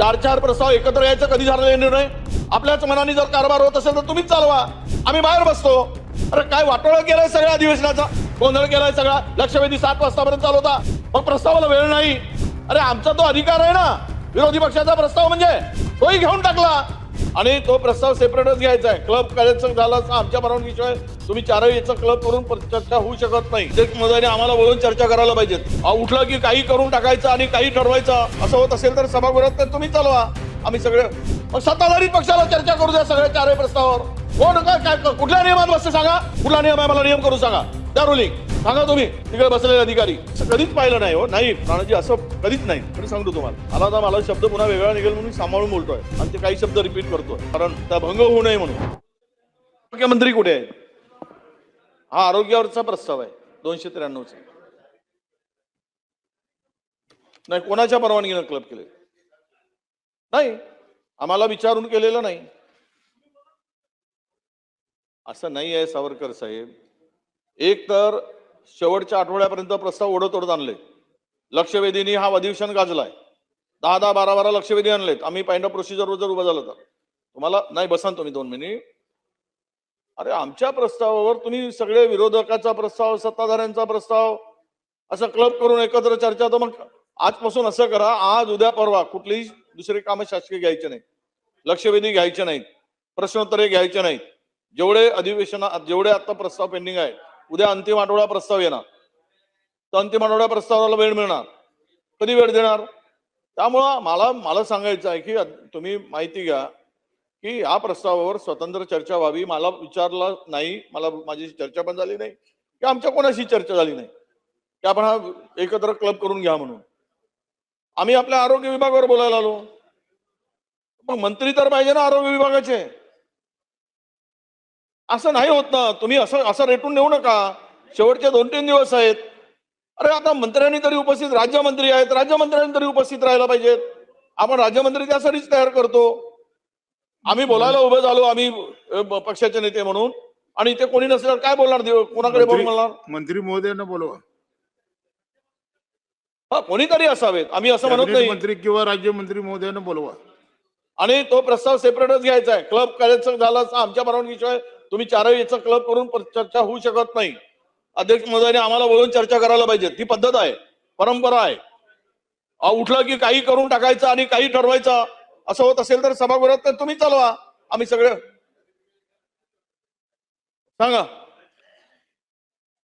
4 प्रस्ताव एकत्र यायचं कधी झालेला निर्णय? आपल्याच मनाने जर कारभार होत असेल तर तुम्हीच चालवा, आम्ही बाहेर बसतो. अरे काय वाटोळा केलाय सगळ्या अधिवेशनाचा, गोंधळ केलाय सगळा. लक्षवेधी 7 वाजतापर्यंत चालवता, मग प्रस्तावाला वेळ नाही. अरे आमचा तो अधिकार आहे ना, विरोधी पक्षाचा प्रस्ताव म्हणजे तोही घेऊन टाकला आणि तो प्रस्ताव सेपरेटच घ्यायचा आहे. क्लब करायचं झालं असं आमच्या परवानगीशिवाय तुम्ही 4 याचा क्लब करून चर्चा होऊ शकत नाही. अध्यक्ष महोदयाने आम्हाला बोलून चर्चा करायला पाहिजेत. उठलं की काही करून टाकायचं आणि काही ठरवायचं असं होत असेल तर सभागृहात तर तुम्ही चालवा, आम्ही सगळे मग सत्ताधारी पक्षाला चर्चा करू द्या सगळ्या 4 प्रस्तावावर. कोण काय कुठल्या नियमात बसते सांगा, कुठला नियम आहे मला नियम करू सांगा, त्या रुलिंग सांगा तुम्ही. तिकडे बसलेले अधिकारी कधीच पाहिलं नाही हो, नाही राणाजी, असं कधीच नाही. पण सांगतो तुम्हाला, मला शब्द पुन्हा वेगळा निघेल म्हणून सांभाळून बोलतोय आणि ते काही शब्द रिपीट करतोय कारण त्या भंग होऊ नये म्हणून. मुख्यमंत्री कुठे आहे? हा आरोग्यावरचा प्रस्ताव आहे 293चा. नाही, कोणाच्या परवानगीनं क्लब केले नाही, आम्हाला विचारून केलेलं नाही. असं नाही आहे सावरकर साहेब. एक तर शेवटच्या आठवड्यापर्यंत प्रस्ताव ओढत आणले. लक्षवेधींनी हा अधिवेशन गाजलाय. 10 12 लक्षवेधी आणलेत. आम्ही पॉइंट ऑफ प्रोसिजरवर जर उभं झालं तर तुम्हाला नाही बसान तुम्ही 2 मिनिट. अरे आमच्या प्रस्तावावर तुम्ही सगळे विरोधकाचा प्रस्ताव, सत्ताधाऱ्यांचा प्रस्ताव असं क्लब करून एकत्र चर्चा. तर मग आजपासून असं करा, आज उद्या परवा कुठलीही दुसरी कामं शासकीय घ्यायचे नाहीत, लक्षवेधी घ्यायचे नाहीत, प्रश्नोत्तरे घ्यायचे नाहीत. जेवढे अधिवेशनात जेवढे आता प्रस्ताव पेंडिंग आहे, उद्या अंतिम आठवडा प्रस्ताव येणार, तर अंतिम आठवडा प्रस्तावाला वेळ मिळणार. कधी वेळ देणार? त्यामुळं मला सांगायचं आहे की तुम्ही माहिती घ्या की या प्रस्तावावर स्वतंत्र चर्चा व्हावी. मला विचारलं नाही, मला माझी चर्चा पण झाली नाही की आमच्या कोणाशी चर्चा झाली नाही की आपण हा एकत्र क्लब करून घ्या म्हणून. आम्ही आपल्या आरोग्य विभागावर बोलायला आलो. मग मंत्री तर पाहिजे ना आरोग्य विभागाचे. असं नाही होत ना, तुम्ही असं रेटून नेऊ नका. शेवटचे 2-3 दिवस आहेत. अरे आता मंत्र्यांनी तरी उपस्थित, राज्यमंत्री आहेत, राज्यमंत्र्यांनी तरी उपस्थित राहायला पाहिजेत. आपण राज्यमंत्री त्यासाठीच तयार करतो. आम्ही बोलायला उभे झालो, आम्ही पक्षाचे नेते म्हणून, आणि इथे कोणी नसल्यावर काय बोलणार? कोणाकडे बोलणार? मंत्री महोदयांना बोलवा. हा, कोणीतरी असावेत, आम्ही असं म्हणत नाही. मंत्री किंवा राज्यमंत्री महोदयांना बोलवा आणि तो प्रस्ताव सेपरेटच घ्यायचा आहे. क्लब करायचं झालं असं आमच्या परवानगीशिवाय तुम्ही 4 याचा क्लब करून चर्चा होऊ शकत नाही. अध्यक्ष महोदयाने आम्हाला बोलून चर्चा करायला पाहिजे. ती पद्धत आहे, परंपरा आहे. उठलं की काही करून टाकायचं आणि काही ठरवायचं असं होत असेल तर सभागृहात तर तुम्ही चालवा, आम्ही सगळे सांगा.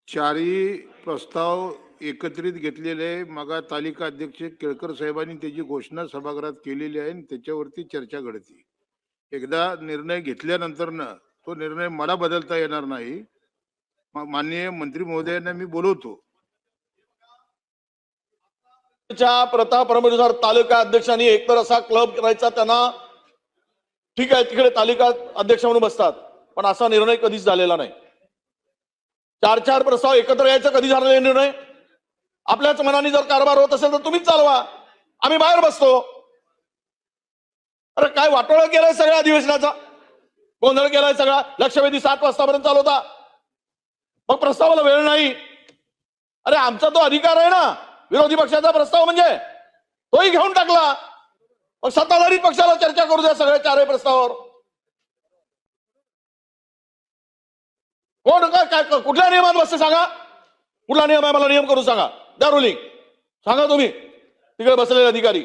4 प्रस्ताव एकत्रित घेतलेले मगा तालिका अध्यक्ष केळकर साहेबांनी त्याची घोषणा सभागृहात केलेली आहे आणि त्याच्यावरती चर्चा घडते. एकदा निर्णय घेतल्यानंतर तो निर्णय मला बदलता येणार नाही. माननीय मंत्री महोदयांना मी बोलवतो. प्रथा परंपरेनुसार तालुका अध्यक्षांनी एकतर असा क्लब करायचा, त्यांना ठीक आहे तिकडे तालुका अध्यक्ष म्हणून बसतात, पण असा निर्णय कधीच झालेला नाही. 4 प्रस्ताव एकत्र यायचं कधी झालेला निर्णय? आपल्याच मनाने जर कारभार होत असेल तर तुम्हीच चालवा, आम्ही बाहेर बसतो. अरे काय वाटोळा केलाय सगळ्या अधिवेशनाचा, गोंधळ केलाय सगळा. लक्षवेधी 7 वाजतापर्यंत चालवता, मग प्रस्तावाला वेळ नाही. अरे आमचा तो अधिकार आहे ना, विरोधी पक्षाचा प्रस्ताव म्हणजे तोही घेऊन टाकला. मग सत्ताधारी पक्षाला चर्चा करू द्या सगळ्या 4 प्रस्तावावर. कोण काय कुठल्या नियमात बसते सांगा, कुठला नियम आहे मला नियम करू सांगा, त्या रुलिंग सांगा तुम्ही. तिकडे बसलेले अधिकारी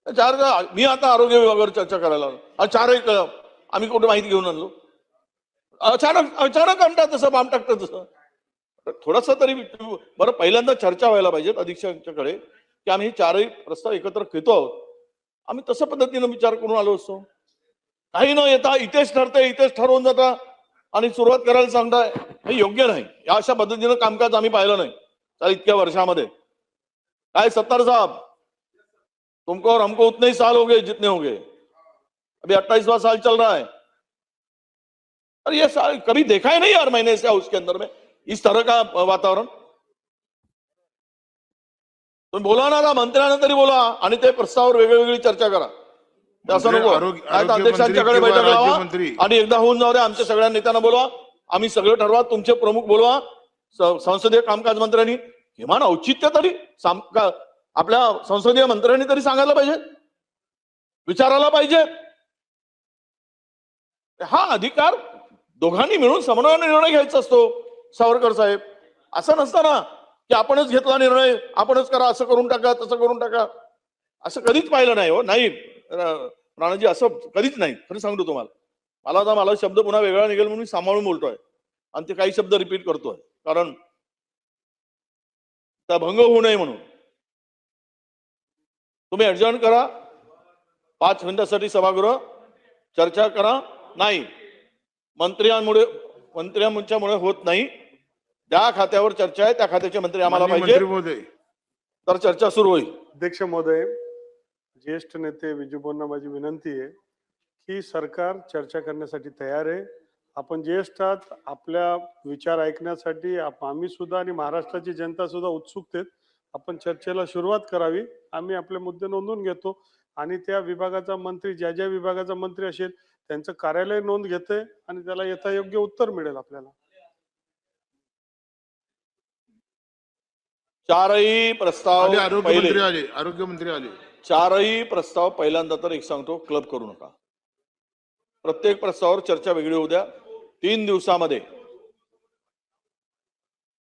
मी आता आरोग्य विभागावर चर्चा करायला आलो आणि 4 आम्ही कुठे माहिती घेऊन आणलो? अचानक आणतात तसं, बाम टाकतात तसं. थोडस तरी बरं, पहिल्यांदा चर्चा व्हायला पाहिजे अधीक्षकांच्याकडे की आम्ही 4 प्रस्ताव एकत्र घेतो आहोत. आम्ही तसं पद्धतीनं विचार करून आलो असतो. काही न येता इथेच ठरते, इथेच ठरवून जाता आणि सुरुवात करायला सांगताय, हे योग्य नाही. या अशा पद्धतीनं कामकाज आम्ही पाहिलं नाही इतक्या वर्षामध्ये. काय सत्तार साहब, तुमको और हमको उतने ही साल हो गए जितने हो गए, अभी 28वां साल चल रहा है. अरे ये साल कभी देखा ही नहीं यार मैंने इसे हाउस के अंदर में इस तरह का वातावरण. तुम्ही बोला ना, मंत्र्यांना तरी बोला आणि ते प्रस्तावावर वेगळी चर्चा करा. असं नको. अध्यक्षांच्याकडे बैठक लावा आणि एकदा होऊन जाऊ द्या. आमच्या सगळ्या नेत्यांना बोलवा, आम्ही सगळं ठरवा. तुमचे प्रमुख बोलवा, संसदीय कामकाज मंत्र्यांनी किमान औचित्य तरी आपल्या संसदीय मंत्र्यांनी तरी सांगायला पाहिजे, विचारायला पाहिजे. हा अधिकार दोघांनी मिळून समन्वयाने निर्णय घ्यायचा असतो सावरकर साहेब. असं नसतं ना की आपणच घेतला निर्णय, आपणच करा, असं करून टाका, तसं करून टाका. असं कधीच पाहिलं नाही हो. नाही राणाजी, असं कधीच नाही. खरं सांगतो तुम्हाला. मला शब्द पुन्हा वेगळा निघेल म्हणून मी सांभाळून बोलतोय आणि ते काही शब्द रिपीट करतोय, कारण त्या भंग होऊ नये म्हणून. तुम्ही ऍडजॉर्न करा, 5 मिनिटासाठी सभागृह चर्चा करा. नाही, मंत्र्यांमुळे होत नाही. त्या खात्यावर चर्चा आहे, त्या खात्याचे मंत्री आम्हाला माननीय पाहिजे, मंत्री महोदय, तर चर्चा सुरू होईल. अध्यक्ष महोदय, ज्येष्ठ नेते विजूभाऊंना माझी विनंती आहे की सरकार चर्चा करण्यासाठी तयार आहे. आपण ज्येष्ठ आहात, आपल्या विचार ऐकण्यासाठी आम्ही सुद्धा आणि महाराष्ट्राची जनता सुद्धा उत्सुक आहेत. आपण चर्चेला सुरुवात करावी. आम्ही आपले मुद्दे नोंदवून घेतो आणि त्या विभागाचा मंत्री, ज्या ज्या विभागाचा मंत्री असेल त्यांचं कार्यालय नोंद घेते आणि त्याला यथायोग्य उत्तर मिळेल आपल्याला. चारही प्रस्ताव आले आरोग्यमंत्री पहिले, आले, आरोग्यमंत्री आले. चारही प्रस्ताव पहिल्यांदा तर एक सांगतो, क्लब करू नका. प्रत्येक प्रस्तावावर चर्चा वेगळी होऊ द्या. 3 दिवसामध्ये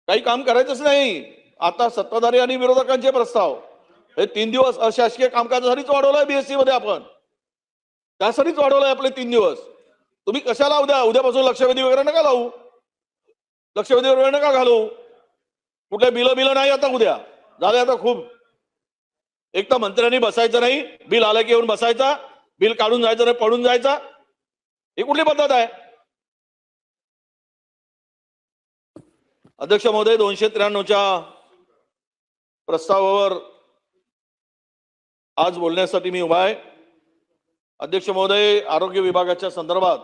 काही काम करायचंच नाही. आता सत्ताधारी आणि विरोधकांचे प्रस्ताव हे 3 दिवस अशासकीय कामकाजासाठीच वाढवलंय. बीएससी मध्ये आपण त्यासाठीच वाढवलंय आपले 3 दिवस. तुम्ही कशाला उद्यापासून लक्षवेधी वगैरे नका लावू, लक्षवेधी वगैरे नका घालू. कुठले बिल नाही आता उद्या झाले. आता खूप, एक तर मंत्र्यांनी बसायचं नाही, बिल आलं की येऊन बसायचा, बिल काढून जायचं नाही, पडून जायचा. ही कुठली पद्धत आहे? अध्यक्ष महोदय, 293च्या प्रस्तावावर आज बोलण्यासाठी मी उभा आहे. अध्यक्ष महोदय, आरोग्य विभागाच्या संदर्भात